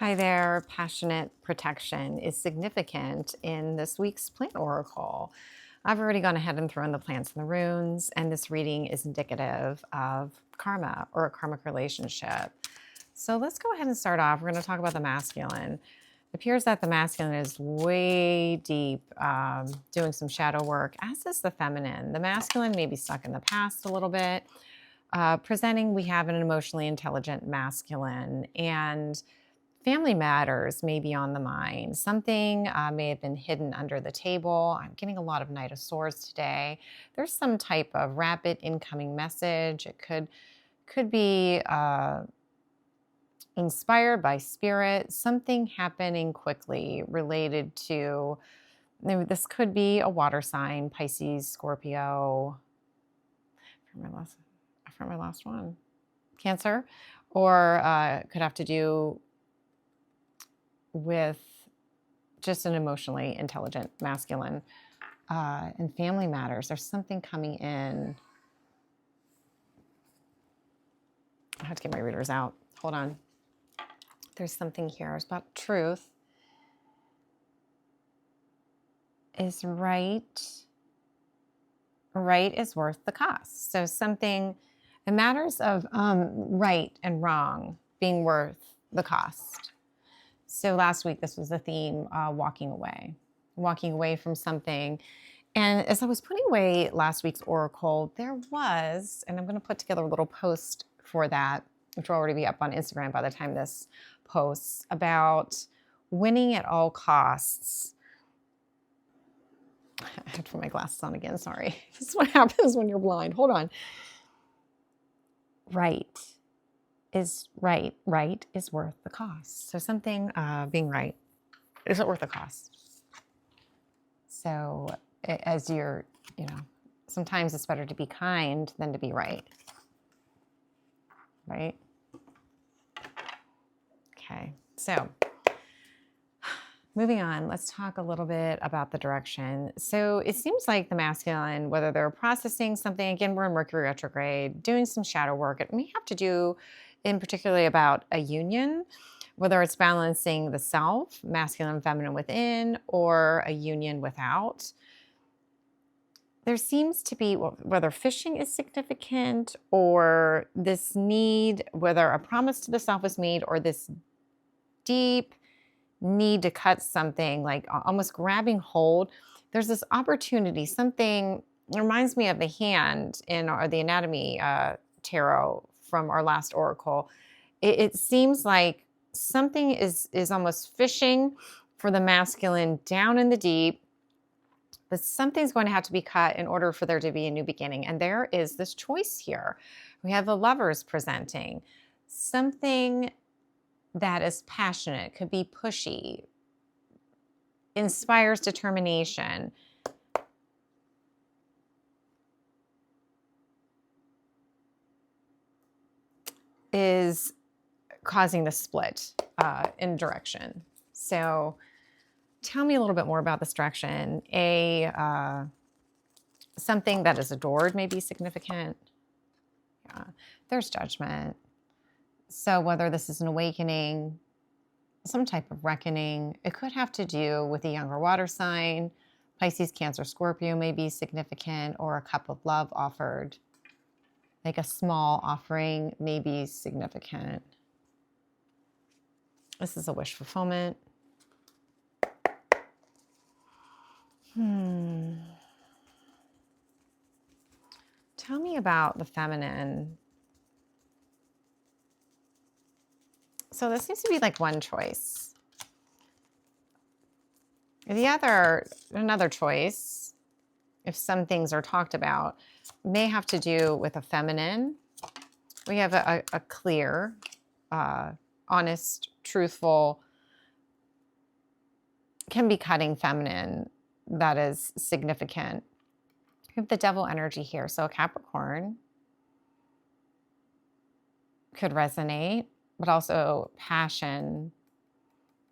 Hi there. Passionate protection is significant in this week's plant oracle. I've already gone ahead and thrown the plants and the runes, and this reading is indicative of karma or a karmic relationship. So let's go ahead and start off. We're going to talk about the masculine. It appears that the masculine is way deep, doing some shadow work, as is the feminine. The masculine may be stuck in the past a little bit. Presenting, we have an emotionally intelligent masculine, and family matters may be on the mind. Something may have been hidden under the table. I'm getting a lot of Knight of Swords today. There's some type of rapid incoming message. It could be inspired by spirit. Something happening quickly related to. This could be a water sign: Pisces, Scorpio. For my last one, Cancer, or could have to do with just an emotionally intelligent masculine. And family matters. There's something coming in. I have to get my readers out. Hold on. There's something here. It's about truth. Is right. Right is worth the cost. So something, it matters of right and wrong being worth the cost. So last week, this was the theme, walking away from something. And as I was putting away last week's oracle, there was, and I'm going to put together a little post for that, which will already be up on Instagram by the time this posts, about winning at all costs. I have to put my glasses on again. Sorry. This is what happens when you're blind. Hold on. Right is worth the cost. So something being right isn't worth the cost. So as you're, sometimes it's better to be kind than to be right. Right? Okay. So moving on, let's talk a little bit about the direction. So it seems like the masculine, whether they're processing something, again, we're in Mercury retrograde, doing some shadow work. It may have to do in particularly about a union, whether it's balancing the self, masculine and feminine within, or a union without. There seems to be, whether fishing is significant or this need, whether a promise to the self is made or this deep need to cut something, like almost grabbing hold. There's this opportunity, something reminds me of the hand in the anatomy tarot from our last oracle. It seems like something is almost fishing for the masculine down in the deep, but something's going to have to be cut in order for there to be a new beginning. And there is this choice here. We have the lovers presenting something that is passionate, could be pushy, inspires determination. Is causing the split in direction. So tell me a little bit more about this direction. Something that is adored may be significant. Yeah. There's judgment. So whether this is an awakening, some type of reckoning, it could have to do with a younger water sign. Pisces, Cancer, Scorpio may be significant, or a cup of love offered. Like a small offering may be significant. This is a wish fulfillment. Tell me about the feminine. So this seems to be like one choice. Another choice, if some things are talked about, may have to do with a feminine. We have a clear, honest, truthful, can be cutting feminine that is significant. We have the devil energy here. So a Capricorn could resonate, but also passion,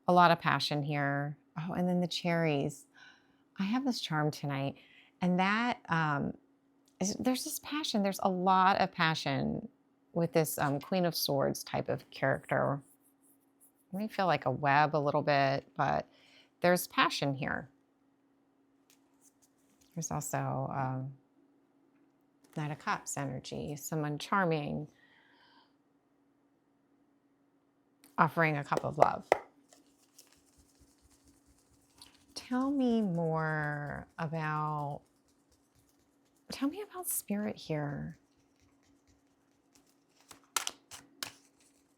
a lot of passion here. Oh, and then the cherries. I have this charm tonight, and that there's this passion. There's a lot of passion with this Queen of Swords type of character. It may feel like a web a little bit, but there's passion here. There's also Knight of Cups energy, someone charming, offering a cup of love. Tell me about spirit here.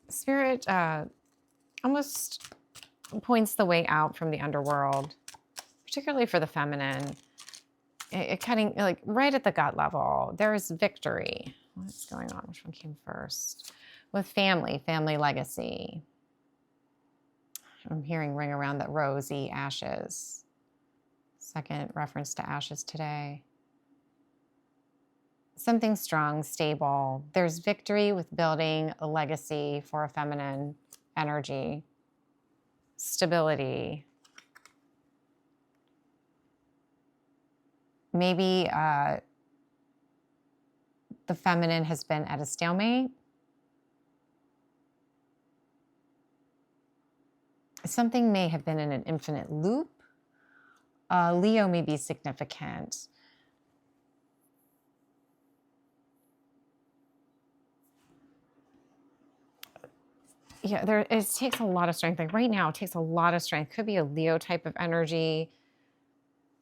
Spirit almost points the way out from the underworld, particularly for the feminine. It cutting like right at the gut level. There is victory. What's going on? Which one came first? With family legacy. I'm hearing ring around that rosy ashes. Second reference to ashes today. Something strong, stable. There's victory with building a legacy for a feminine energy. Stability. Maybe the feminine has been at a stalemate. Something may have been in an infinite loop. Leo may be significant. Yeah, it takes a lot of strength. Like right now, it takes a lot of strength. Could be a Leo type of energy.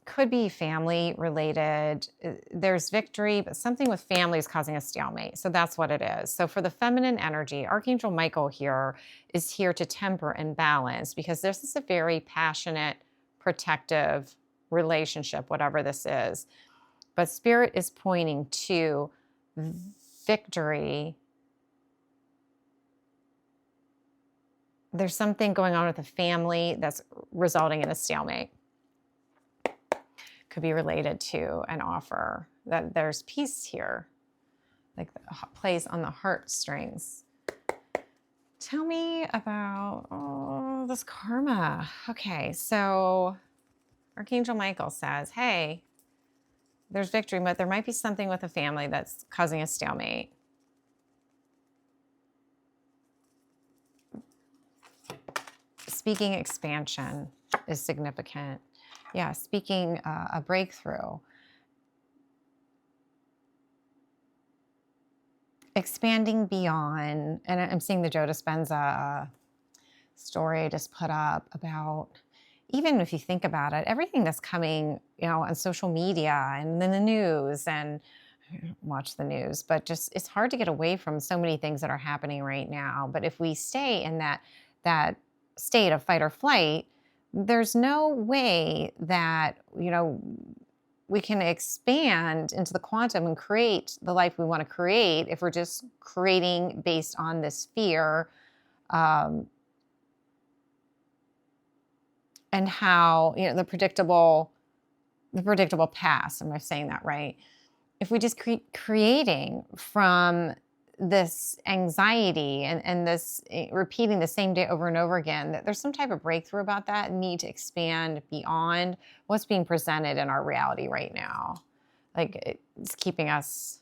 Could be family related. There's victory, but something with family is causing a stalemate. So that's what it is. So for the feminine energy, Archangel Michael here is here to temper and balance, because this is a very passionate, protective relationship, whatever this is. But Spirit is pointing to victory. There's something going on with the family that's resulting in a stalemate. Could be related to an offer, that there's peace here, like plays on the heartstrings. Tell me about this karma. Okay, so Archangel Michael says, hey, there's victory, but there might be something with a family that's causing a stalemate. Speaking expansion is significant. Yeah, speaking a breakthrough. Expanding beyond, and I'm seeing the Joe Dispenza story I just put up about, even if you think about it, everything that's coming, on social media and in the news, and watch the news, but just it's hard to get away from so many things that are happening right now. But if we stay in that state of fight or flight, there's no way that, we can expand into the quantum and create the life we want to create if we're just creating based on this fear, and how, the predictable past. Am I saying that right? If we just keep creating from this anxiety and this repeating the same day over and over again, that there's some type of breakthrough about that need to expand beyond what's being presented in our reality right now. Like it's keeping us,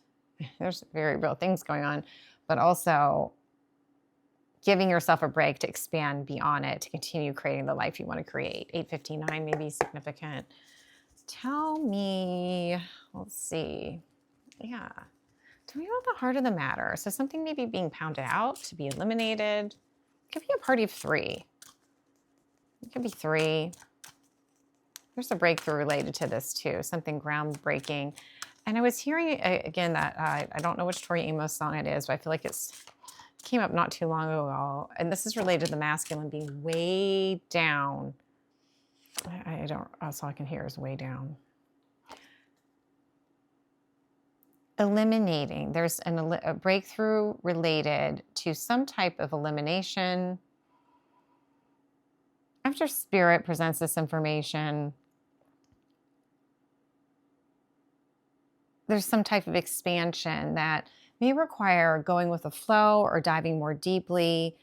there's very real things going on, but also giving yourself a break to expand beyond it, to continue creating the life you want to create. 859 may be significant. Tell me, let's see. Yeah. Tell me about the heart of the matter. So something may be being pounded out to be eliminated. It could be a party of three. It could be three. There's a breakthrough related to this too, something groundbreaking. And I was hearing again that I don't know which Tori Amos song it is, but I feel like it came up not too long ago. And this is related to the masculine being way down. That's all I can hear is way down. Eliminating. There's a breakthrough related to some type of elimination. After Spirit presents this information, there's some type of expansion that may require going with the flow or diving more deeply,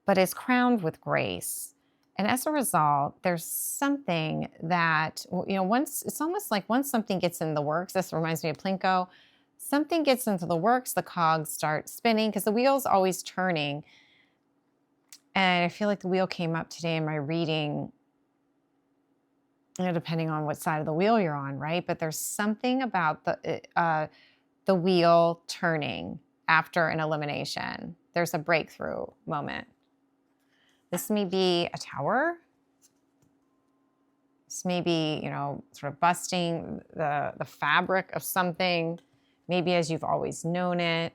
but is crowned with grace. And as a result, there's something that, it's almost like once something gets in the works, this reminds me of Plinko, something gets into the works, the cogs start spinning because the wheel's always turning. And I feel like the wheel came up today in my reading, depending on what side of the wheel you're on, right? But there's something about the wheel turning after an elimination. There's a breakthrough moment. This may be a tower. This may be, sort of busting the fabric of something, maybe as you've always known it.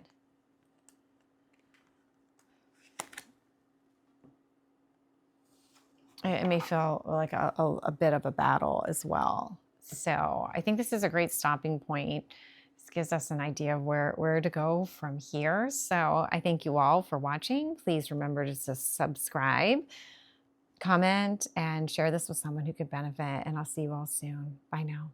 It may feel like a bit of a battle as well. So I think this is a great stopping point. This gives us an idea of where to go from here. So I thank you all for watching. Please remember to subscribe, comment, and share this with someone who could benefit. And I'll see you all soon. Bye now.